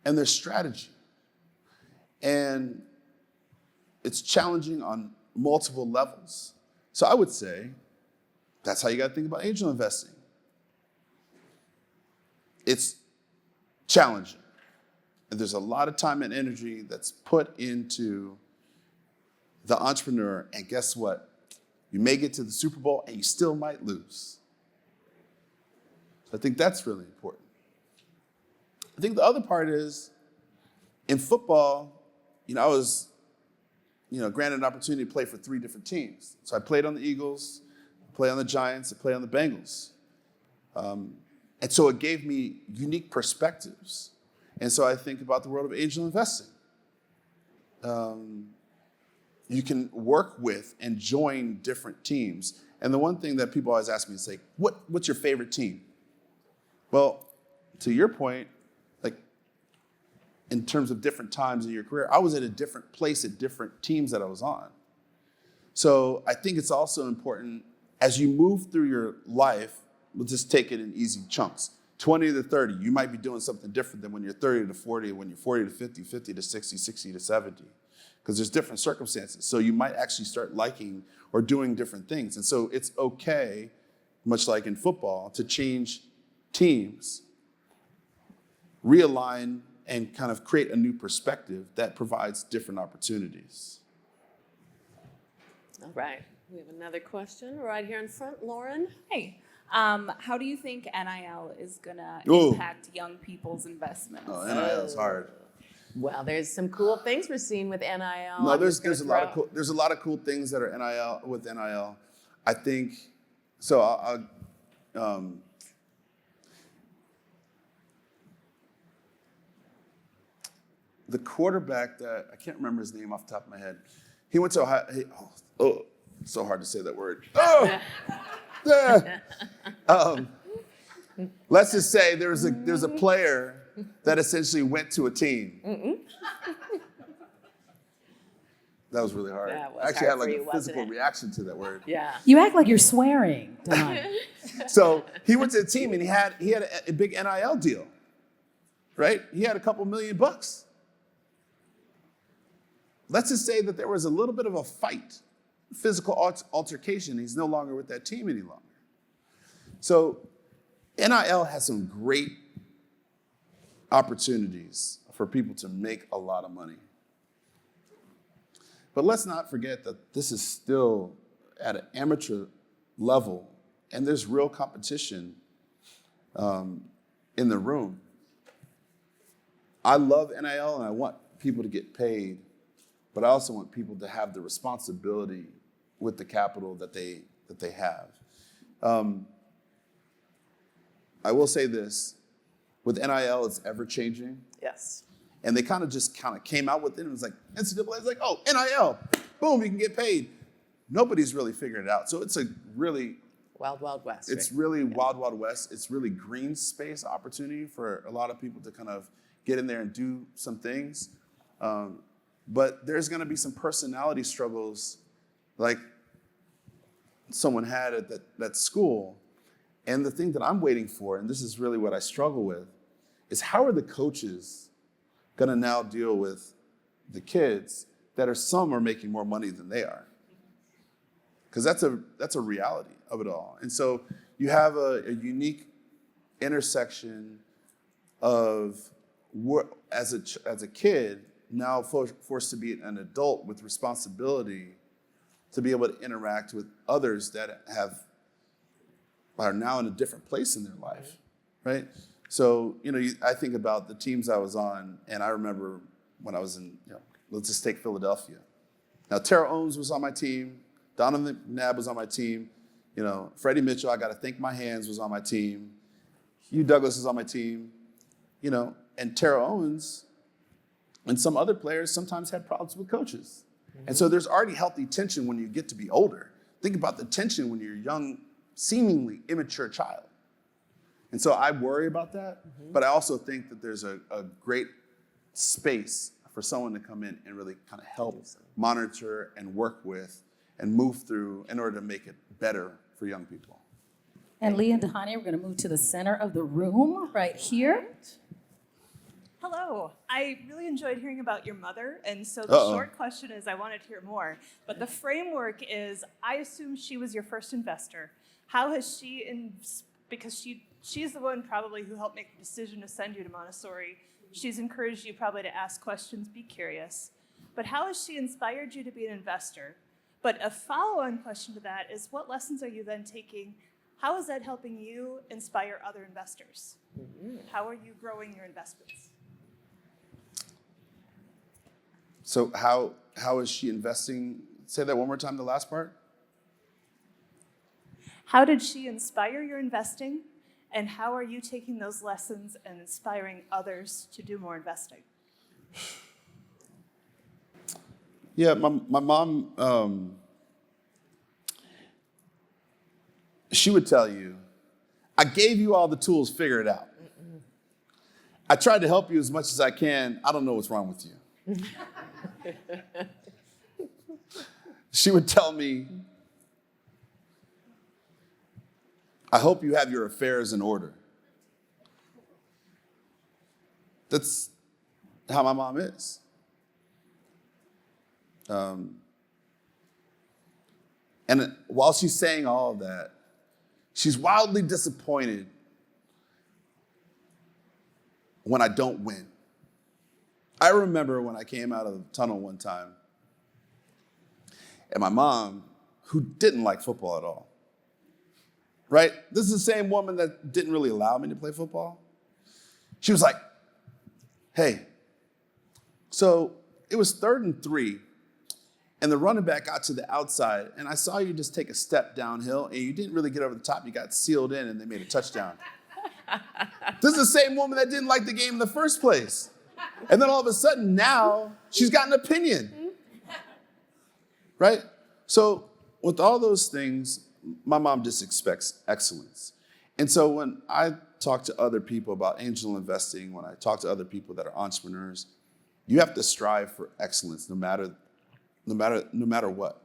And there's strategy. And it's challenging on multiple levels. So I would say that's how you got to think about angel investing. It's challenging. And there's a lot of time and energy that's put into the entrepreneur. And guess what? You may get to the Super Bowl and you still might lose. So I think that's really important. I think the other part is, in football, I was, granted an opportunity to play for 3 different teams. So I played on the Eagles, played on the Giants, I played on the Bengals. And so it gave me unique perspectives. And so I think about the world of angel investing. You can work with and join different teams. And the one thing that people always ask me is, like, what's your favorite team? Well, to your point, like, in terms of different times in your career, I was at a different place at different teams that I was on. So I think it's also important, as you move through your life, we'll just take it in easy chunks. 20 to 30, you might be doing something different than when you're 30 to 40, when you're 40 to 50, 50 to 60, 60 to 70, because there's different circumstances. So you might actually start liking or doing different things. And so it's okay, much like in football, to change teams, realign, and kind of create a new perspective that provides different opportunities. All right. We have another question right here in front. Lauren? Hey, How do you think NIL is gonna Ooh. impact young people's investments? Oh, NIL is hard. Well, there's some cool things we're seeing with NIL. No, I'm there's just gonna there's a lot of cool things that are NIL with NIL. I think so. The quarterback that I can't remember his name off the top of my head. He went to Ohio. So hard to say that word. Oh, yeah. Let's just say there's a player that essentially went to a team. That was really hard. That was I actually hard had for like you, a physical wasn't it? reaction to that word. Yeah. You act like you're swearing, Dhani. So he went to the team and he had a big NIL deal, right? He had a couple $1 million. Let's just say that there was a little bit of a fight, physical altercation. He's no longer with that team any longer. So NIL has some great opportunities for people to make a lot of money. But let's not forget that this is still at an amateur level, and there's real competition in the room. I love NIL, and I want people to get paid, but I also want people to have the responsibility with the capital that they have. I will say this, with NIL, it's ever changing. Yes. And they kind of came out with it and it was like, NCAA is like, oh, NIL, boom, you can get paid. Nobody's really figured it out. So it's a really, Wild, Wild West. it's right? really wild, wild west. It's really green space opportunity for a lot of people to kind of get in there and do some things. But there's gonna be some personality struggles like someone had at that school. And the thing that I'm waiting for, and this is really what I struggle with, is how are the coaches gonna now deal with the kids that some are making more money than they are? Because that's a reality of it all. And so you have a unique intersection of as a kid now forced to be an adult with responsibility to be able to interact with others that are now in a different place in their life, right? So, I think about the teams I was on, and I remember when I was in, let's just take Philadelphia. Now, Terrell Owens was on my team. Donovan McNabb was on my team. Freddie Mitchell, I got to think my hands, was on my team. Hugh Douglas was on my team. And Terrell Owens and some other players sometimes had problems with coaches. Mm-hmm. And so there's already healthy tension when you get to be older. Think about the tension when you're a young, seemingly immature child. And so I worry about that, but I also think that there's a great space for someone to come in and really kind of help monitor and work with and move through in order to make it better for young people. And Lee and Dhani, we're going to move to the center of the room right here. Hello. I really enjoyed hearing about your mother, and so the short question is I wanted to hear more. But the framework is, I assume she was your first investor. How has she, because she's the one probably who helped make the decision to send you to Montessori. She's encouraged you probably to ask questions, be curious. But how has she inspired you to be an investor? But a follow-on question to that is, what lessons are you then taking? How is that helping you inspire other investors? How are you growing your investments? So how is she investing? Say that one more time, the last part. How did she inspire your investing? And how are you taking those lessons and inspiring others to do more investing? Yeah, my mom, she would tell you, I gave you all the tools, figure it out. I tried to help you as much as I can. I don't know what's wrong with you. She would tell me, I hope you have your affairs in order. That's how my mom is. And while she's saying all of that, she's wildly disappointed when I don't win. I remember when I came out of the tunnel one time, and my mom, who didn't like football at all, right? This is the same woman that didn't really allow me to play football. She was like, hey, so it was 3rd and 3, and the running back got to the outside, and I saw you just take a step downhill, and you didn't really get over the top. You got sealed in, and they made a touchdown. This is the same woman that didn't like the game in the first place. And then all of a sudden, now, she's got an opinion. Right? So with all those things, my mom just expects excellence. And so when I talk to other people about angel investing, when I talk to other people that are entrepreneurs, you have to strive for excellence no matter what.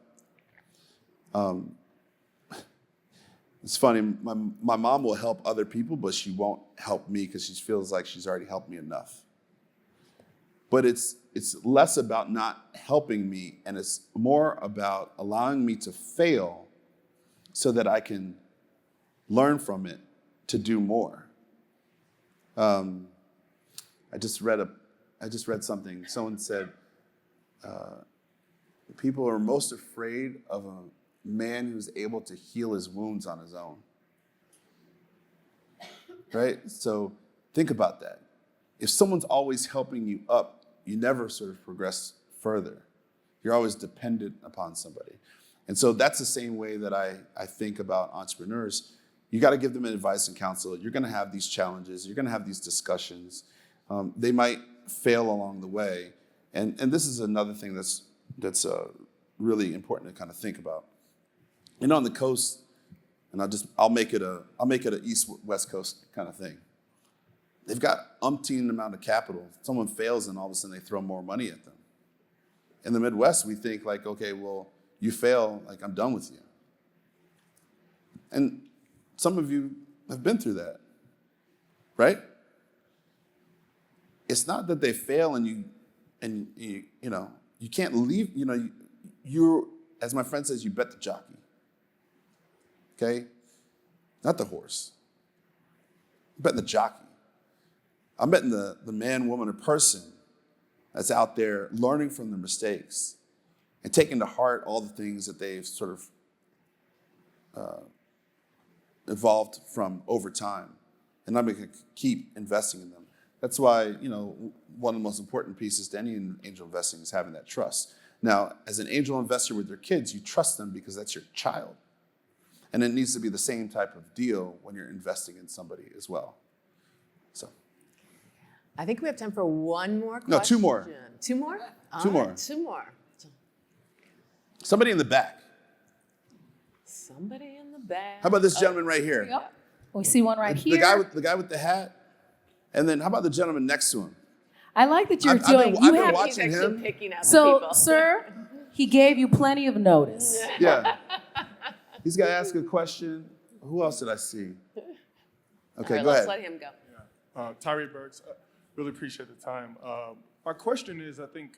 It's funny, my mom will help other people, but she won't help me because she feels like she's already helped me enough. But it's less about not helping me, and it's more about allowing me to fail so that I can learn from it to do more. I just read something. Someone said, people are most afraid of a man who's able to heal his wounds on his own. Right? So think about that. If someone's always helping you up, you never sort of progress further. You're always dependent upon somebody. And so that's the same way that I think about entrepreneurs. You got to give them advice and counsel. You're going to have these challenges. You're going to have these discussions. They might fail along the way. And this is another thing that's really important to kind of think about. And on the coast, and I'll make it a East-West Coast kind of thing. They've got umpteen amount of capital. Someone fails and all of a sudden they throw more money at them. In the Midwest, we think like, okay, well, you fail, like I'm done with you. And some of you have been through that, right? It's not that they fail and you can't leave, you're, as my friend says, you bet the jockey. Okay? Not the horse. I'm betting the jockey. I'm betting the man, woman, or person that's out there learning from their mistakes and taking to heart all the things that they've sort of evolved from over time. And I'm going to keep investing in them. That's why, one of the most important pieces to any angel investing is having that trust. Now, as an angel investor with your kids, you trust them because that's your child. And it needs to be the same type of deal when you're investing in somebody as well. So. I think we have time for one more question. No, 2 more. 2 more? All 2 more. right, 2 more. Somebody in the back. Somebody in the back. How about this gentleman right here? Yep. We see one right here. The guy with the hat. And then how about the gentleman next to him? I like that you're I've doing. been You watching have He's actually him. picking out the so, people. sir. He gave you plenty of notice. Yeah. He's got to ask a question. Who else did I see? Okay, All right, go let's ahead. let him go. Tyree Burks, really appreciate the time. My question is, I think,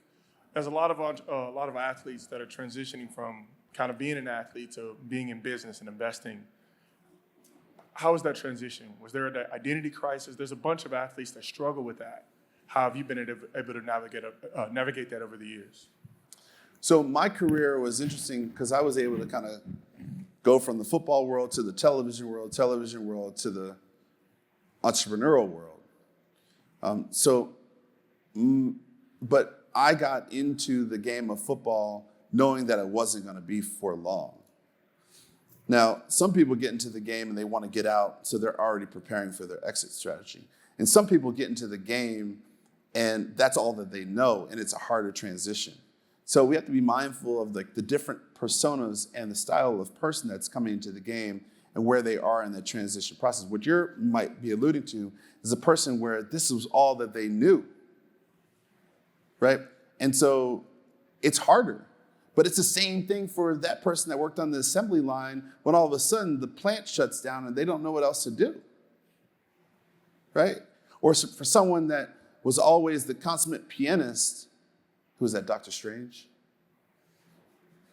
as a lot of athletes that are transitioning from kind of being an athlete to being in business and investing, how was that transition? Was there an identity crisis? There's a bunch of athletes that struggle with that. How have you been able to navigate that over the years? So my career was interesting because I was able to kind of go from the football world to the television world to the entrepreneurial world. But I got into the game of football knowing that it wasn't going to be for long. Now, some people get into the game and they want to get out, so they're already preparing for their exit strategy. And some people get into the game and that's all that they know, and it's a harder transition. So we have to be mindful of the different personas and the style of person that's coming into the game and where they are in the transition process. What you might be alluding to is a person where this was all that they knew, right? And so it's harder. But it's the same thing for that person that worked on the assembly line when all of a sudden the plant shuts down and they don't know what else to do, right? Or for someone that was always the consummate pianist. Who was that, Dr. Strange?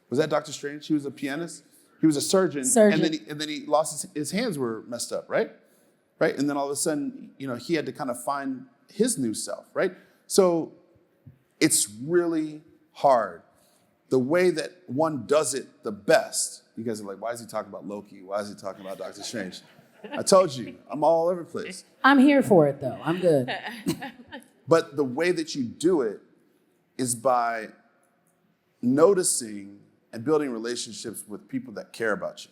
Was that Dr. Strange? He was a pianist? He was a surgeon. And then he lost his hands were messed up, right? Right? And then all of a sudden, he had to kind of find his new self, right? So it's really hard. the way that one does it the best, you guys are like, why is he talking about Loki? Why is he talking about Doctor Strange? I told you, I'm all over the place. I'm here for it, though. I'm good. But the way that you do it is by noticing and building relationships with people that care about you.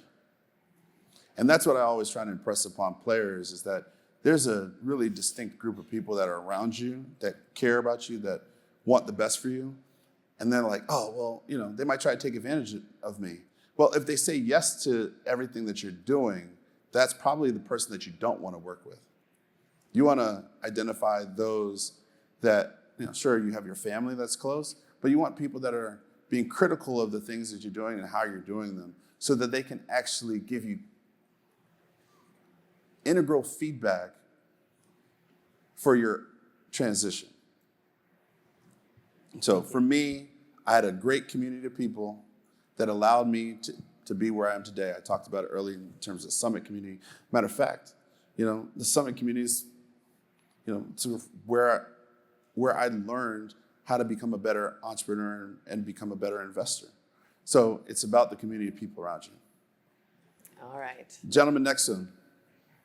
And that's what I always try to impress upon players, is that there's a really distinct group of people that are around you, that care about you, that want the best for you. And they're like, oh, well, you know, they might try to take advantage of me. Well, if they say yes to everything that you're doing, that's probably the person that you don't want to work with. You want to identify those that, you know, sure, you have your family that's close, but you want people that are being critical of the things that you're doing and how you're doing them, so that they can actually give you integral feedback for your transition. So for me, I had a great community of people that allowed me to be where I am today. I talked about it earlier in terms of Summit community. Matter of fact, you know, the Summit community is, you know, sort of where I learned how to become a better entrepreneur and become a better investor. So it's about the community of people around you. All right. Gentleman next to him.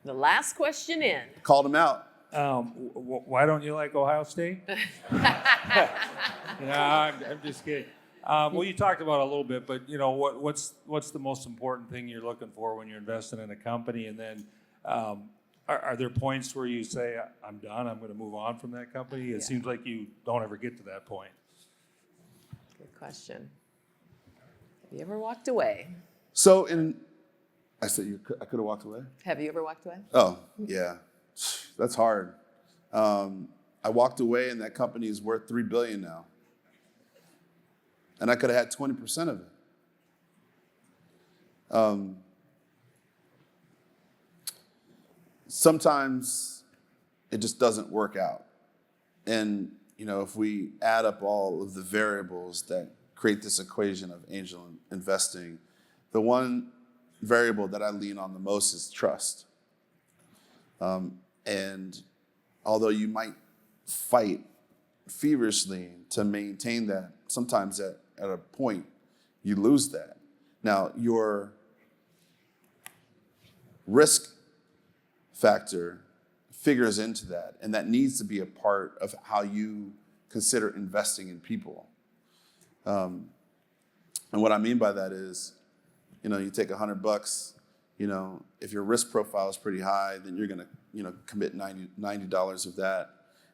The last question in. Called him out. Why don't you like Ohio State? No, I'm just kidding. Well, you talked about it a little bit, but you know what's the most important thing you're looking for when you're investing in a company, and then are there points where you say, I'm done, I'm going to move on from that company? It seems like you don't ever get to that point. Good question. Have you ever walked away? So I said I could have walked away? Have you ever walked away? Oh, yeah. That's hard. I walked away, and that company is worth $3 billion now. And I could have had 20% of it. Sometimes it just doesn't work out. And, you know, if we add up all of the variables that create this equation of angel investing, the one variable that I lean on the most is trust. And although you might fight feverishly to maintain that, sometimes at a point you lose that. Now, your risk factor figures into that, and that needs to be a part of how you consider investing in people. And what I mean by that is, you know, you take $100, you know, if your risk profile is pretty high, then you're going to, you know, commit $90 of that.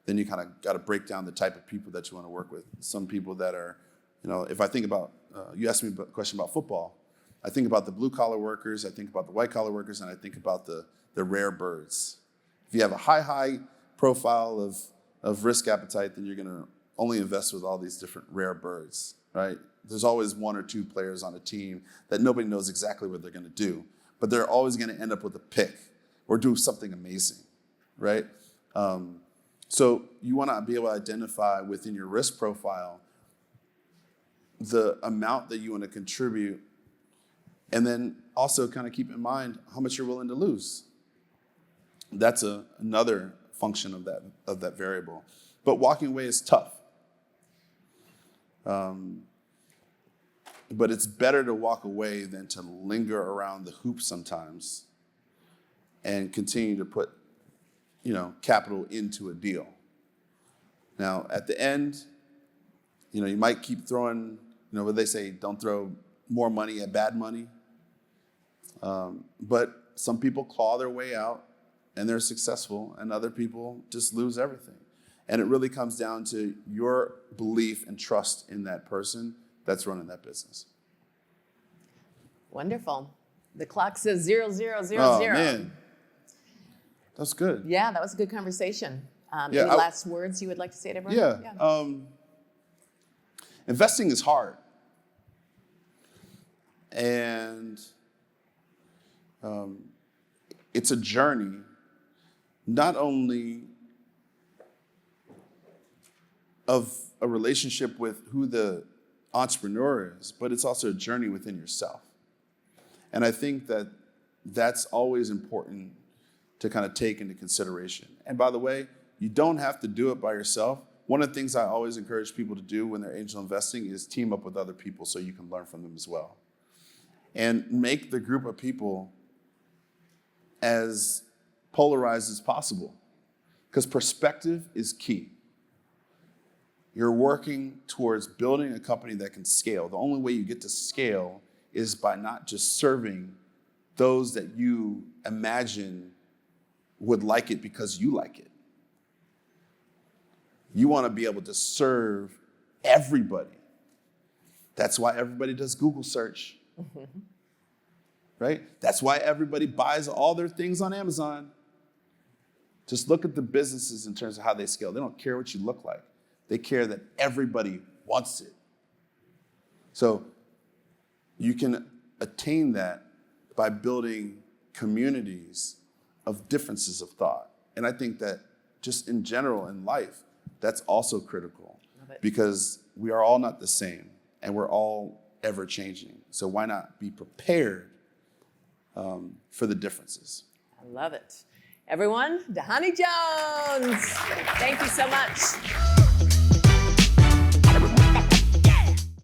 Then you kind of got to break down the type of people that you want to work with. Some people that are, you know, if I think about, you asked me a question about football, I think about the blue collar workers, I think about the white collar workers, and I think about the rare birds. If you have a high profile of risk appetite, then you're going to only invest with all these different rare birds, right? There's always one or two players on a team that nobody knows exactly what they're going to do, but they're always going to end up with a pick or do something amazing, right? So you want to be able to identify within your risk profile the amount that you want to contribute, and then also kind of keep in mind how much you're willing to lose. That's another function of that variable. But walking away is tough. But it's better to walk away than to linger around the hoop sometimes and continue to put, you know, capital into a deal. Now, at the end, you know, you might keep throwing, you know, what they say, don't throw more money at bad money. But some people claw their way out and they're successful, and other people just lose everything. And it really comes down to your belief and trust in that person that's running that business. Wonderful. The clock says 0000. Oh, man. That's good. Yeah, that was a good conversation. Yeah, any last words you would like to say to everyone? Yeah. Investing is hard. And it's a journey, not only of a relationship with who the entrepreneur is, but it's also a journey within yourself. And I think that that's always important to kind of take into consideration. And by the way, you don't have to do it by yourself. one of the things I always encourage people to do when they're angel investing is team up with other people so you can learn from them as well. And make the group of people as polarized as possible, because perspective is key. You're working towards building a company that can scale. The only way you get to scale is by not just serving those that you imagine would like it because you like it. You want to be able to serve everybody. That's why everybody does Google search. Right? That's why everybody buys all their things on Amazon. Just look at the businesses in terms of how they scale. They don't care what you look like. They care that everybody wants it. So you can attain that by building communities of differences of thought. And I think that just in general in life, that's also critical, because we are all not the same and we're all ever changing. So why not be prepared for the differences? I love it. Everyone, Dhani Jones. Thank you so much.